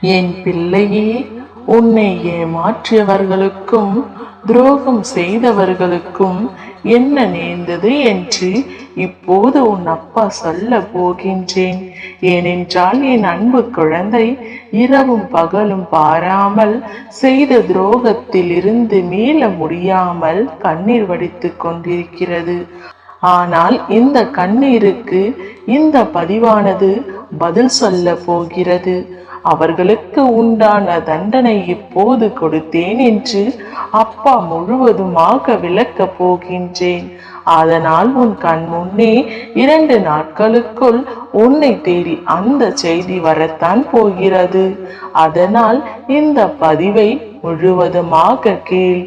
என் பிள்ளையே, உன்னை ஏமாற்றியவர்களுக்கும் துரோகம் செய்தவர்களுக்கும் என்ன நேர்ந்தது என்று இப்போது உன் அப்பா சொல்ல போகின்றேன். ஏனென்றால் என் அன்பு குழந்தை இரவும் பகலும் பாராமல் செய்த துரோகத்தில் இருந்து மீள முடியாமல் கண்ணீர் வடித்துக் கொண்டிருக்கிறது. ஆனால் இந்த கண்ணீருக்கு இந்த பதிவானது பதில் சொல்ல போகிறது. அவர்களுக்கு உண்டான தண்டனை இப்போது கொடுத்தேன் என்று அப்பா முழுவதுமாக விளக்கப் போகின்றேன். அதனால் உன் கண் முன்னே 2 நாட்களுக்குள் உன்னை தேடி அந்த செய்தி வரத்தான் போகிறது. அதனால் இந்த பதிவை முழுவதுமாக கேள்.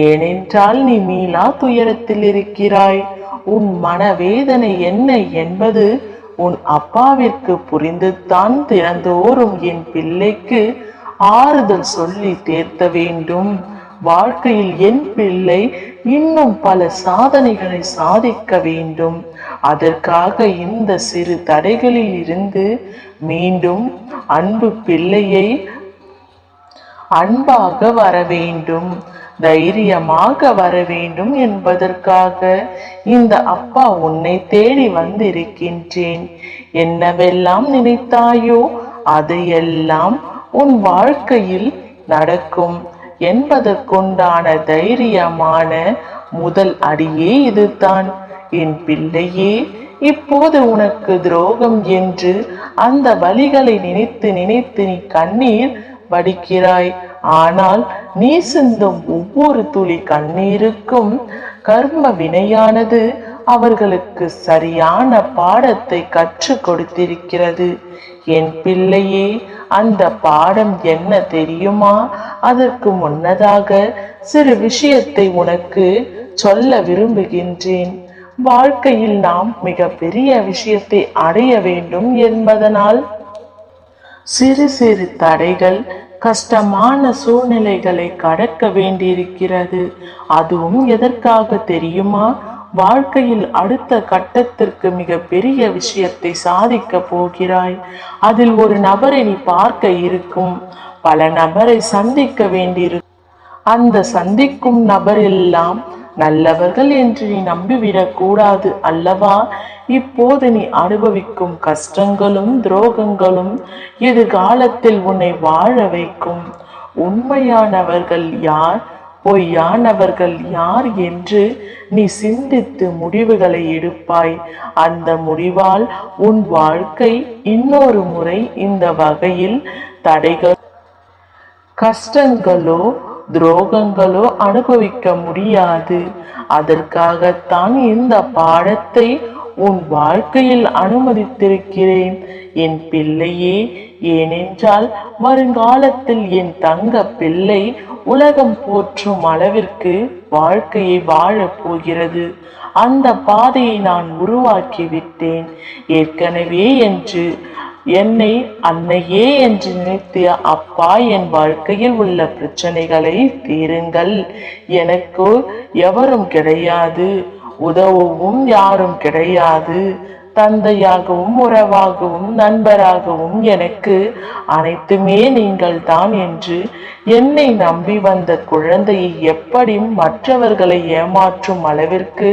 ஏனென்றால் நீ மீளா துயரத்தில் இருக்கிறாய். உன் மனவேதனை என்ன என்பது உன் அப்பாவிற்கு புரிந்துதான் தினந்தோறும் என் பிள்ளைக்கு ஆறுதல் சொல்லி தேர்த்த வேண்டும். வாழ்க்கையில் என் பிள்ளை இன்னும் பல சாதனைகளை சாதிக்க வேண்டும். அதற்காக இந்த சிறு தடைகளில் இருந்து மீண்டும் அன்பு பிள்ளையை அன்பாக வர வேண்டும், தைரியமாக வர வேண்டும் என்பதற்காக இந்த அப்பா உன்னை தேடி வந்திருக்கின்றேன். என்னவெல்லாம் நினைத்தாயோ அதையெல்லாம் உன் வாழ்க்கையில் நடக்கும் என்பதற்குண்டான தைரியமான முதல் அடியே இதுதான். என் பிள்ளையே, இப்போது உனக்கு துரோகம் என்று அந்த வலிகளை நினைத்து நினைத்து நீ கண்ணீர் வடிக்கிறாய். ஆனால் நீ சிந்தும் ஒவ்வொரு துளி கண்ணீருக்கும் கர்ம வினையானது அவர்களுக்கு சரியான பாடத்தை கற்றுக் கொடுத்திருக்கிறது. என் பிள்ளையே, அந்த பாடம் என்ன தெரியுமா? அதற்கு முன்னதாக சிறு விஷயத்தை உனக்கு சொல்ல விரும்புகின்றேன். வாழ்க்கையில் நாம் மிக பெரிய விஷயத்தை அடைய வேண்டும் என்பதனால் சிறு சிறு தடைகள், கஷ்டமான சூழ்நிலைகளை கடக்க வேண்டியிருக்கிறது. அதுவும் எதற்காக தெரியுமா? வாழ்க்கையில் அடுத்த கட்டத்திற்கு மிக பெரிய விஷயத்தை சாதிக்க போகிறாய். அதில் ஒரு நபரை நீ பார்க்க இருக்கும், பல நபரை சந்திக்க வேண்டியிருக்கும். அந்த சந்திக்கும் நபர் எல்லாம் நல்லவர்கள் என்று நீ நம்பிவிடக் கூடாது அல்லவா? இப்போது நீ அனுபவிக்கும் கஷ்டங்களும் துரோகங்களும் எதிர்காலத்தில் உன்னை வாழ வைக்கும். உண்மையானவர்கள் யார், பொய்யானவர்கள் யார் என்று நீ சிந்தித்து முடிவுகளை எடுப்பாய். அந்த முடிவால் உன் வாழ்க்கை இன்னொரு முறை இந்த வகையில் தடைகள், கஷ்டங்களோ துரோகங்களோ அனுபவிக்க முடியாது. அதற்காகத்தான் இந்த பாடத்தை உன் வாழ்க்கையில் அனுமதித்திருக்கிறேன் என் பிள்ளையே. ஏனென்றால் வருங்காலத்தில் என் தங்க பிள்ளை உலகம் போற்றும் அளவிற்கு வாழ்க்கையை வாழப் போகிறது. அந்த பாதையை நான் உருவாக்கி விட்டேன் ஏற்கனவே என்று என்னை அன்னையே என்று நினைத்திய அப்பா, என் வாழ்க்கையில் உள்ள பிரச்சனைகளை தீருங்கள். எனக்கு எவரும் கிடையாது, உதவவும் யாரும் கிடையாது. தந்தையாகவும் உறவாகவும் நண்பராகவும் எனக்கு அனைத்துமே நீங்கள் தான் என்று என்னை நம்பி வந்த குழந்தையை எப்படியும் மற்றவர்களை ஏமாற்றும் அளவிற்கு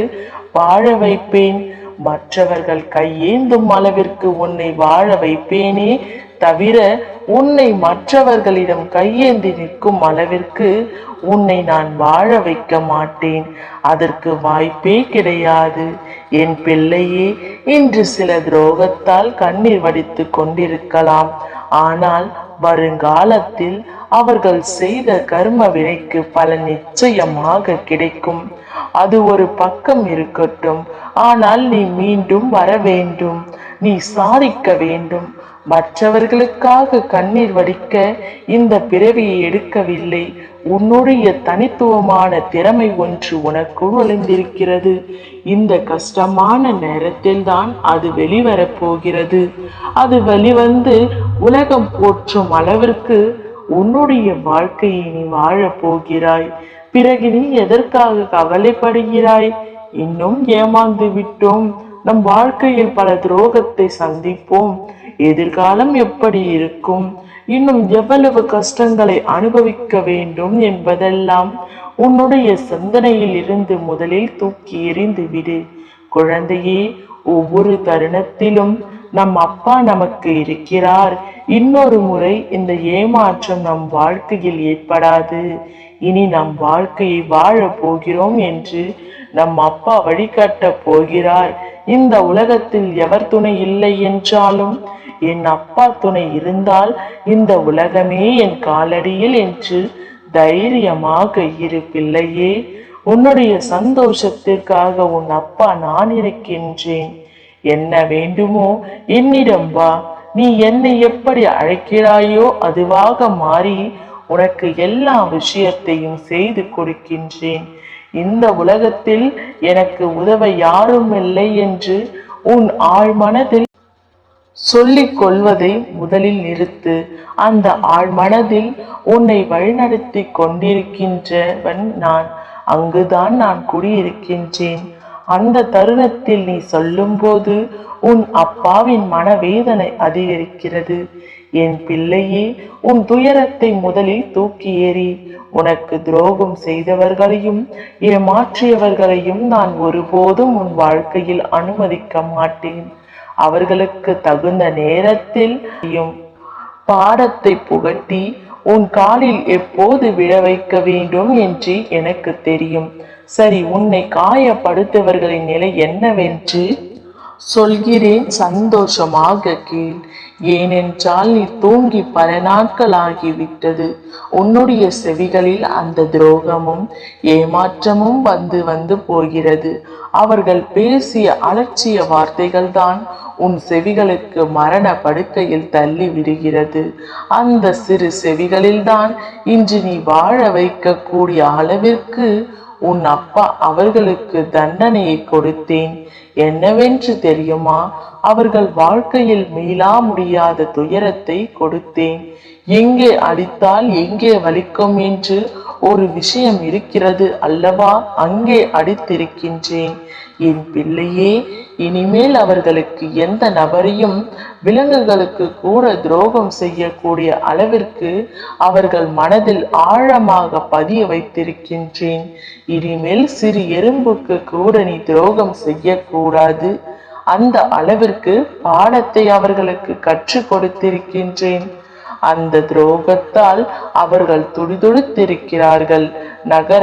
வாழ வைப்பேன். மற்றவர்கள் கையேந்தும் அளவிற்கு உன்னை வாழ வைப்பேனே தவிர உன்னை மற்றவர்களிடம் கையேந்தி நிற்கும் அளவிற்கு உன்னை நான் வாழ வைக்க மாட்டேன். அதற்கு வாய்ப்பே கிடையாது. என் பிள்ளையே, இன்று சில துரோகத்தால் கண்ணீர் வடித்து கொண்டிருக்கலாம். ஆனால் வருங்காலத்தில் அவர்கள் செய்த கர்ம வினைக்கு பலன் நிச்சயமாக கிடைக்கும். அது ஒரு பக்கம் இருக்கட்டும். ஆனால் நீ மீண்டும் வர வேண்டும், நீ சாதிக்க வேண்டும். மற்றவர்களுக்காக கண்ணீர் வடிக்க இந்த பிறவியை எடுக்கவில்லை. உன்னுடைய தனித்துவமான திறமை ஒன்று உனக்குள் ஒளிந்திருக்கிறது. இந்த கஷ்டமான நேரத்தில் தான் அது வெளிவரப் போகிறது. அது வெளிவந்து உலகம் போற்றும் அளவிற்கு உன்னுடைய வாழ்க்கையை நீ வாழப் போகிறாய். பிறகு நீ எதற்காக கவலைப்படுகிறாய்? இன்னும் ஏமாந்து விட்டோம், நம் வாழ்க்கையில் பல துரோகத்தை சந்திப்போம், எதிர்காலம் எப்படி இருக்கும் இன்னும் எவ்வளவு கஷ்டங்களை அனுபவிக்க வேண்டும் என்பதெல்லாம் உன்னுடைய சிந்தனையில் இருந்து முதலில் தூக்கி எறிந்து விடு. குழந்தையே, ஒவ்வொரு தருணத்திலும் நம் அப்பா நமக்கு இருக்கிறார். இன்னொரு முறை இந்த ஏமாற்றம் நம் வாழ்க்கையில் ஏற்படாது. இனி நம் வாழ்க்கையை வாழ போகிறோம் என்று நம் அப்பா வழிகாட்ட போகிறார். இந்த உலகத்தில் எவர் துணை இல்லை என்றாலும் என் அப்பா துணை இருந்தால் இந்த உலகமே என் காலடியில் என்று தைரியமாக இரு பிள்ளையே. உன்னுடைய சந்தோஷத்திற்காக உன் அப்பா நான் இருக்கின்றேன். என்ன வேண்டுமோ என்னிடம் வா. நீ என்னை எப்படி அழைக்கிறாயோ அதுவாக மாறி உனக்கு எல்லா விஷயத்தையும் செய்து கொடுக்கின்றேன். இந்த உலகத்தில் எனக்கு உதவ யாரும் இல்லை என்று உன் ஆழ் மனதில் சொல்லிக் கொள்வதை முதலில் நிறுத்து. அந்த ஆழ் மனதில் உன்னை வழிநடத்தி கொண்டிருக்கின்றவன் நான். அங்குதான் நான் குடியிருக்கின்றேன். அந்த தருணத்தில் நீ சொல்லும் போது உன் அப்பாவின் மனவேதனை அதிகரிக்கிறது. என் பிள்ளையே, உன் துயரத்தை முதலில் தூக்கி ஏறி. உனக்கு துரோகம் செய்தவர்களையும் ஏமாற்றியவர்களையும் நான் ஒருபோதும் உன் வாழ்க்கையில் அனுமதிக்க மாட்டேன். அவர்களுக்கு தகுந்த நேரத்தில் பாடத்தை புகட்டி உன் காலில் எப்போது விழ வைக்க வேண்டும் என்று எனக்கு தெரியும். சரி, உன்னை காயப்படுத்தவர்களின் நிலை என்னவென்று சொல்கிறேன், சந்தோஷமாக கேள். ஏனென்றால் நீ தூங்கி பல நாட்கள் ஆகிவிட்டது. உன்னுடைய செவிகளில் அந்த துரோகமும் ஏமாற்றமும் வந்து வந்து போகிறது. அவர்கள் பேசிய அலட்சிய வார்த்தைகள் தான் உன் செவிகளுக்கு மரண படுக்கையில் தள்ளி விடுகிறது. அந்த சிறு செவிகளில்தான் இன்று நீ வாழ வைக்கக்கூடிய அளவிற்கு உன் அப்பா அவர்களுக்கு தண்டனையை கொடுத்தேன். என்னவென்று தெரியுமா? அவர்கள் வாழ்க்கையில் மீளா முடியாத துயரத்தை கொடுத்தேன். எங்கே அடித்தால் எங்கே வலிக்கும் என்று ஒரு விஷயம் இருக்கிறது அல்லவா? அங்கே அடித்திருக்கின்றேன். என் பிள்ளையே, இனிமேல் அவர்களுக்கு எந்த நபரையும் விலங்குகளுக்கு கூட துரோகம் செய்யக்கூடிய அளவிற்கு அவர்கள் மனதில் ஆழமாக பதிய வைத்திருக்கின்றேன். இனிமேல் சிறு எறும்புக்கு கூட நீ துரோகம் செய்யக்கூடாது. அந்த அளவிற்கு பாடத்தை அவர்களுக்கு கற்றுக் கொடுத்திருக்கின்றேன். அந்த துரோகத்தால் அவர்கள் துடிதுடித்திருக்கிறார்கள். நரக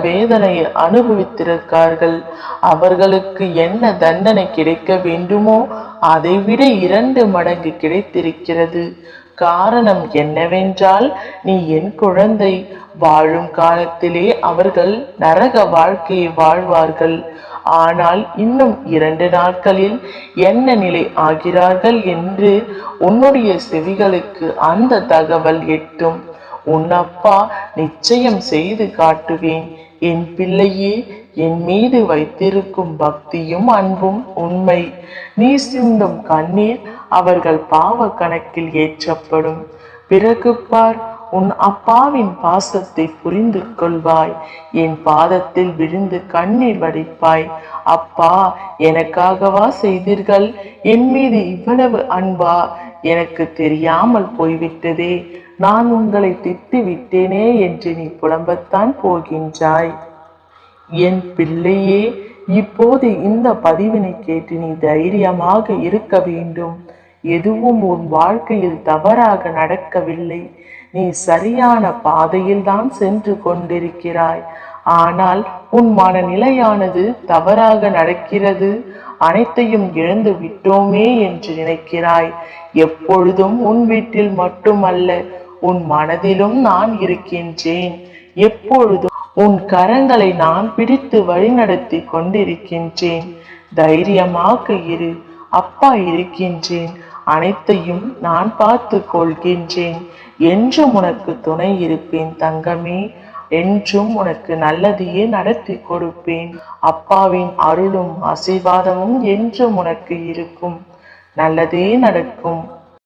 வேதனையை அனுபவித்திருக்கார்கள். அவர்களுக்கு என்ன தண்டனை கிடைக்க வேண்டுமோ அதை விட 2 மடங்கு கிடைத்திருக்கிறது. காரணம் என்னவென்றால், நீ என் குழந்தை. வாழும் காலத்திலே அவர்கள் நரக வாழ்க்கையை வாழ்வார்கள். ஆனால் இன்னும் 2 நாட்களில் என்ன நிலை ஆகிறார்கள் என்று உன்னுடைய செவிகளுக்கு அந்த தகவல் எட்டும். உன் அப்பா நிச்சயம் செய்து காட்டுவேன். என் பிள்ளையே, என் மீது வைத்திருக்கும் பக்தியும் அன்பும் உண்மை. நீ சிந்தும் கண்ணீர் அவர்கள் பாவ கணக்கில் ஏற்றப்படும். பிறகு பார், உன் அப்பாவின் பாசத்தை புரிந்து கொள்வாய். என் பாதத்தில் விழுந்து கண்ணீர் வடிப்பாய். அப்பா, எனக்காகவா செய்தீர்கள்? என் மீது இவ்வளவு அன்பா? எனக்கு தெரியாமல் போய்விட்டதே. நான் உங்களை திட்டி விட்டேனே என்று நீ புலம்பத்தான் போகின்றாய். என் பிள்ளையே, இப்போது இந்த பதிவினை கேட்டு நீ தைரியமாக இருக்க வேண்டும். எதுவும் உன் வாழ்க்கையில் தவறாக நடக்கவில்லை. நீ சரியான பாதையில் தான் சென்று கொண்டிருக்கிறாய். ஆனால் உன் மனநிலையானது தவறாக நடக்கிறது. அனைத்தையும் இழந்து விட்டோமே என்று நினைக்கிறாய். எப்பொழுதும் உன் வீட்டில் மட்டுமல்ல, உன் மனதிலும் நான் இருக்கின்றேன். எப்பொழுதும் உன் கரங்களை நான் பிடித்து வழிநடத்தி கொண்டிருக்கின்றேன். தைரியமாக இரு. அப்பா இருக்கின்றேன். அனைத்தையும் நான் பார்த்து கொள்கின்றேன். என்றும் உனக்கு துணை இருப்பேன் தங்கமே. என்றும் உனக்கு நல்லதையே நடத்தி கொடுப்பேன். அப்பாவின் அருளும் ஆசீர்வாதமும் என்றும் உனக்கு இருக்கும். நல்லதே நடக்கும்.